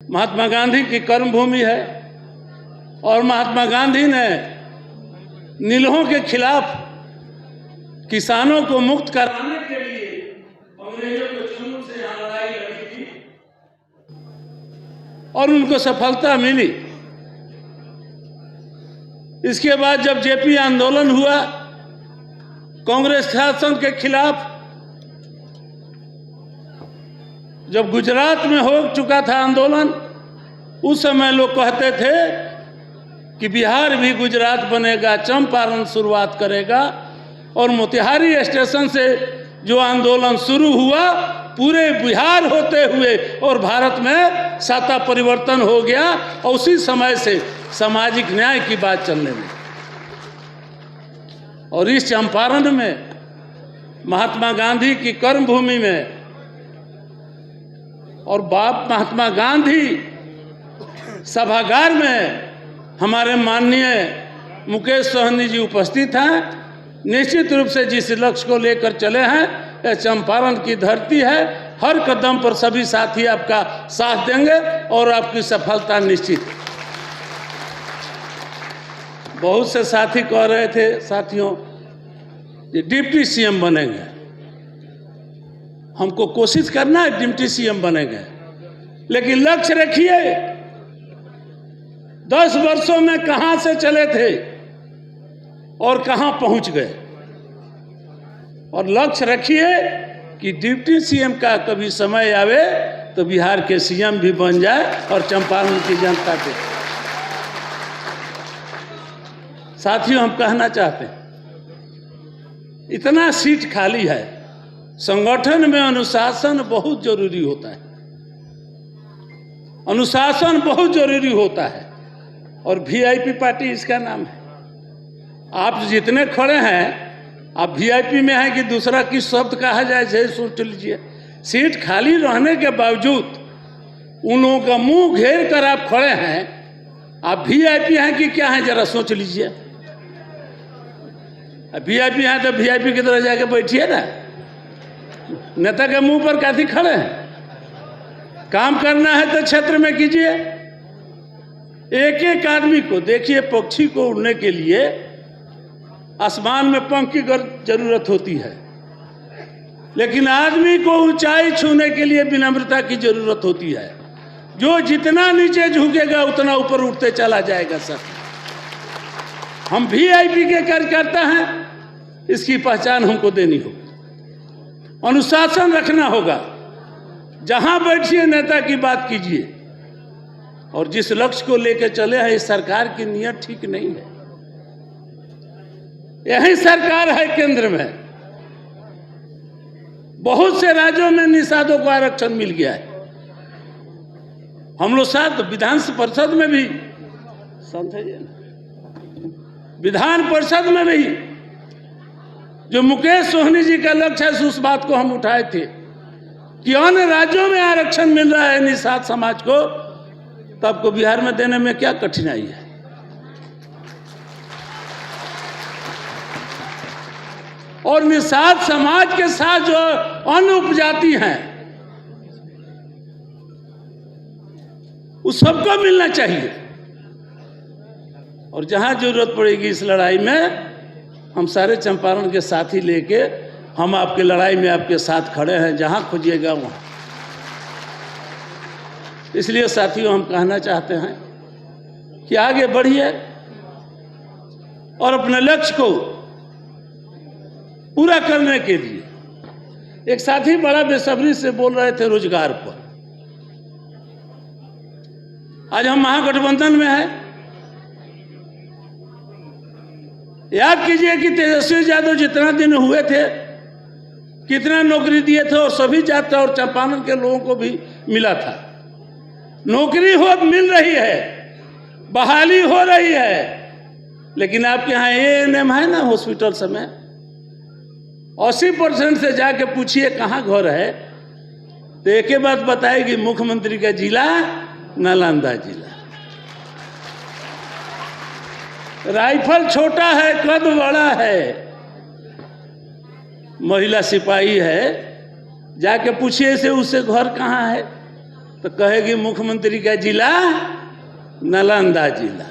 महात्मा गांधी की कर्मभूमि है और महात्मा गांधी ने नीलों के खिलाफ किसानों को मुक्त कराने के लिए अंग्रेजों को जुल्म से यहाँ लड़ाई लड़ी थी और उनको सफलता मिली। इसके बाद जब जेपी आंदोलन हुआ कांग्रेस शासन के खिलाफ, जब गुजरात में हो चुका था आंदोलन, उस समय लोग कहते थे कि बिहार भी गुजरात बनेगा, चंपारण शुरुआत करेगा। और मोतिहारी स्टेशन से जो आंदोलन शुरू हुआ पूरे बिहार होते हुए और भारत में सत्ता परिवर्तन हो गया और उसी समय से सामाजिक न्याय की बात चलने लगी। और इस चंपारण में महात्मा गांधी की कर्मभूमि में और बाप महात्मा गांधी सभागार में हमारे माननीय मुकेश सहनी जी उपस्थित हैं। निश्चित रूप से जिस लक्ष्य को लेकर चले हैं, यह चंपारण की धरती है। हर कदम पर सभी साथी आपका साथ देंगे और आपकी सफलता निश्चित है। बहुत से साथी कह रहे थे, साथियों ये डिप्टी सीएम बनेंगे, हमको कोशिश करना है डिप्टी सीएम बनेंगे, लेकिन लक्ष्य रखिए 10 वर्षों में कहां से चले थे और कहां पहुंच गए। और लक्ष्य रखिए कि डिप्टी सीएम का कभी समय आवे तो बिहार के सीएम भी बन जाए और चंपारण की जनता के। साथियों हम कहना चाहते हैं इतना सीट खाली है, संगठन में अनुशासन बहुत जरूरी होता है, अनुशासन बहुत जरूरी होता है। और वीआईपी पार्टी इसका नाम है। आप जितने खड़े हैं आप वीआईपी में हैं कि दूसरा किस शब्द कहा जाए, जैसे सोच लीजिए। सीट खाली रहने के बावजूद उन लोगों का मुंह घेर कर आप खड़े हैं, आप वीआईपी हैं कि क्या हैं, जरा सोच लीजिए। वीआईपी हैं तो वीआईपी की तरह जाके बैठिए ना, नेता के मुंह पर काफी खड़े हैं। काम करना है तो क्षेत्र में कीजिए। एक एक आदमी को देखिए, पक्षी को उड़ने के लिए आसमान में पंख की जरूरत होती है, लेकिन आदमी को ऊंचाई छूने के लिए विनम्रता की जरूरत होती है। जो जितना नीचे झुकेगा उतना ऊपर उठते चला जाएगा। सर हम वीआईपी के कार्यकर्ता हैं, इसकी पहचान हमको देनी होगी, अनुशासन रखना होगा। जहां बैठिए नेता की बात कीजिए। और जिस लक्ष्य को लेकर चले हैं, इस सरकार की नीयत ठीक नहीं है। यही सरकार है केंद्र में, बहुत से राज्यों में निषादों को आरक्षण मिल गया है। हम लोग साथ विधान परिषद में भी, विधान परिषद में भी जो मुकेश सोहनी जी का लक्ष्य है, उस बात को हम उठाए थे कि अन्य राज्यों में आरक्षण मिल रहा है निषाद समाज को, तो आपको बिहार में देने में क्या कठिनाई है। और निषाद समाज के साथ जो अन्य उपजाति हैं उस सबको मिलना चाहिए। और जहां जरूरत पड़ेगी इस लड़ाई में हम सारे चंपारण के साथी लेके हम आपकी लड़ाई में आपके साथ खड़े हैं, जहां खोजिएगा वहां। इसलिए साथियों हम कहना चाहते हैं कि आगे बढ़िए और अपने लक्ष्य को पूरा करने के लिए। एक साथी बड़ा बेसब्री से बोल रहे थे रोजगार पर। आज हम महागठबंधन में हैं। याद कीजिए कि तेजस्वी यादव जितना दिन हुए थे, कितना नौकरी दिए थे और सभी जाति और चंपारण के लोगों को भी मिला था। नौकरी मिल रही है, बहाली हो रही है, लेकिन आपके यहाँ एएनएम है ना हॉस्पिटल समय 80% से जाके पूछिए कहाँ घर है, तो एक ही बात बताएगी, मुख्यमंत्री का जिला नालंदा जिला। राइफल छोटा है, कद बड़ा है, महिला सिपाही है, जाके पूछिए से उससे घर कहाँ है। तो कहेगी मुख्यमंत्री का जिला नालंदा जिला।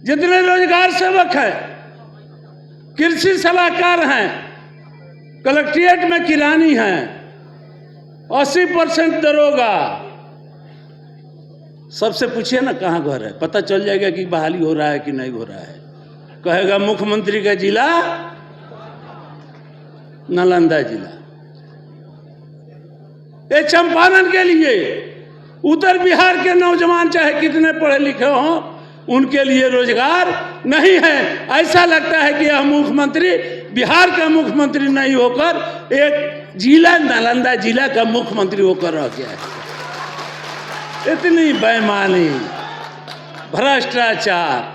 जितने रोजगार सेवक हैं, कृषि सलाहकार हैं, कलेक्ट्रेट में किरानी हैं, 80% दरोगा, सबसे पूछिए ना कहाँ घर है, पता चल जाएगा कि बहाली हो रहा है कि नहीं हो रहा है। कहेगा मुख्यमंत्री का जिला नालंदा जिला। ये चंपारण के लिए उत्तर बिहार के नौजवान चाहे कितने पढ़े लिखे हों, उनके लिए रोजगार नहीं है। ऐसा लगता है कि यह मुख्यमंत्री बिहार का मुख्यमंत्री नहीं होकर एक जिला नालंदा जिला का मुख्यमंत्री होकर रह गया है। इतनी बेईमानी, भ्रष्टाचार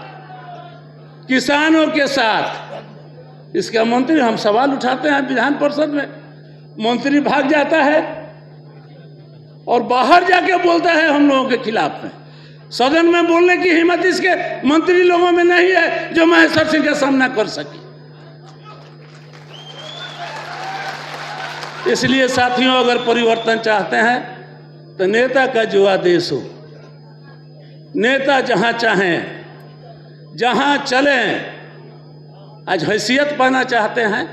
किसानों के साथ, इसका मंत्री, हम सवाल उठाते हैं विधान परिषद में, मंत्री भाग जाता है और बाहर जाके बोलता है हम लोगों के खिलाफ में। सदन में बोलने की हिम्मत इसके मंत्री लोगों में नहीं है जो महेश्वर सिंह का सामना कर सके। इसलिए साथियों, अगर परिवर्तन चाहते हैं तो नेता का जो आदेश हो, नेता जहां चाहें जहां चलें। आज हैसियत पाना चाहते हैं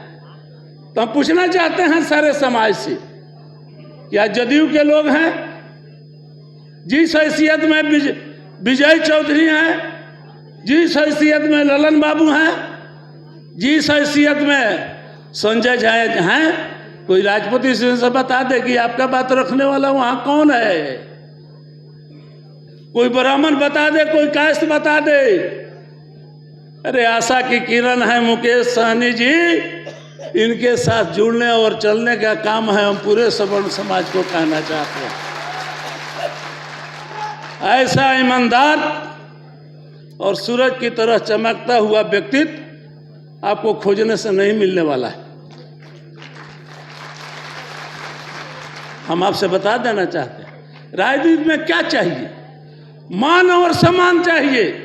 तो हम पूछना चाहते हैं सारे समाज से, क्या जदयू के लोग हैं जिस हैसियत में विजय चौधरी हैं, जिस हैसियत में ललन बाबू हैं, जिस हैसियत में संजय झा हैं, कोई राजपूती से बता दे कि आपका बात रखने वाला वहां कौन है। कोई ब्राह्मण बता दे, कोई कास्ट बता दे। अरे आशा की किरण है मुकेश सहनी जी, इनके साथ जुड़ने और चलने का काम है। हम पूरे सवर्ण समाज को कहना चाहते हैं, ऐसा ईमानदार और सूरज की तरह चमकता हुआ व्यक्तित्व आपको खोजने से नहीं मिलने वाला है। हम आपसे बता देना चाहते हैं, राजनीति में क्या चाहिए? मान और सम्मान चाहिए।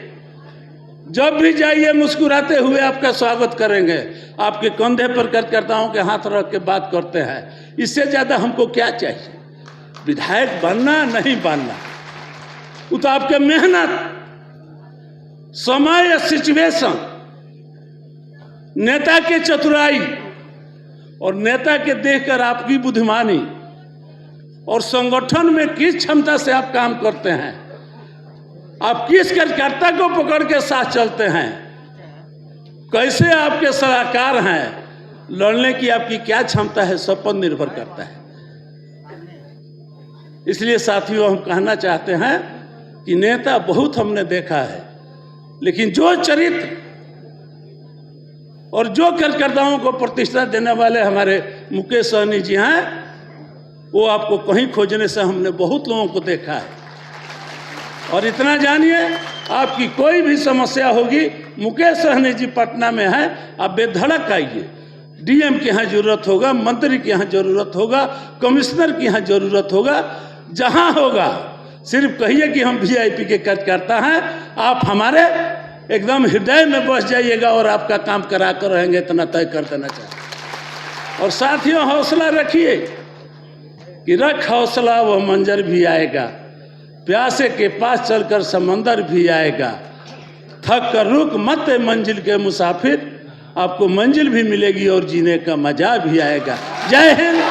जब भी जाइए मुस्कुराते हुए आपका स्वागत करेंगे, आपके कंधे पर कार्यकर्ताओं के हाथ रख के बात करते हैं। इससे ज्यादा हमको क्या चाहिए? विधायक बनना नहीं बनना, वो तो आपके मेहनत, समय, सिचुएशन, नेता के चतुराई और नेता के देखकर आपकी बुद्धिमानी और संगठन में किस क्षमता से आप काम करते हैं, आप किस कार्यकर्ता को पकड़ के साथ चलते हैं, कैसे आपके सलाहकार हैं, लड़ने की आपकी क्या क्षमता है, सब पर निर्भर करता है। इसलिए साथियों, हम कहना चाहते हैं कि नेता बहुत हमने देखा है, लेकिन जो चरित्र और जो कार्यकर्ताओं को प्रतिष्ठा देने वाले हमारे मुकेश सहनी जी हैं, वो आपको कहीं खोजने से हमने बहुत लोगों को देखा है। और इतना जानिए, आपकी कोई भी समस्या होगी, मुकेश सहनी जी पटना में हैं, आप बेधड़क आइए। डीएम के यहाँ जरूरत होगा, मंत्री के यहाँ जरूरत होगा, कमिश्नर के यहाँ जरूरत होगा, जहाँ होगा सिर्फ कहिए कि हम वीआईपी के कार्यकर्ता हैं, आप हमारे एकदम हृदय में बस जाइएगा और आपका काम करा कर रहेंगे, इतना तय कर देना चाहिए। और साथियों, हौसला रखिए कि रख हौसला वो मंजर भी आएगा, प्यासे के पास चलकर समंदर भी आएगा, थक कर रुक मत मंजिल के मुसाफिर, आपको मंजिल भी मिलेगी और जीने का मजा भी आएगा। जय हिंद।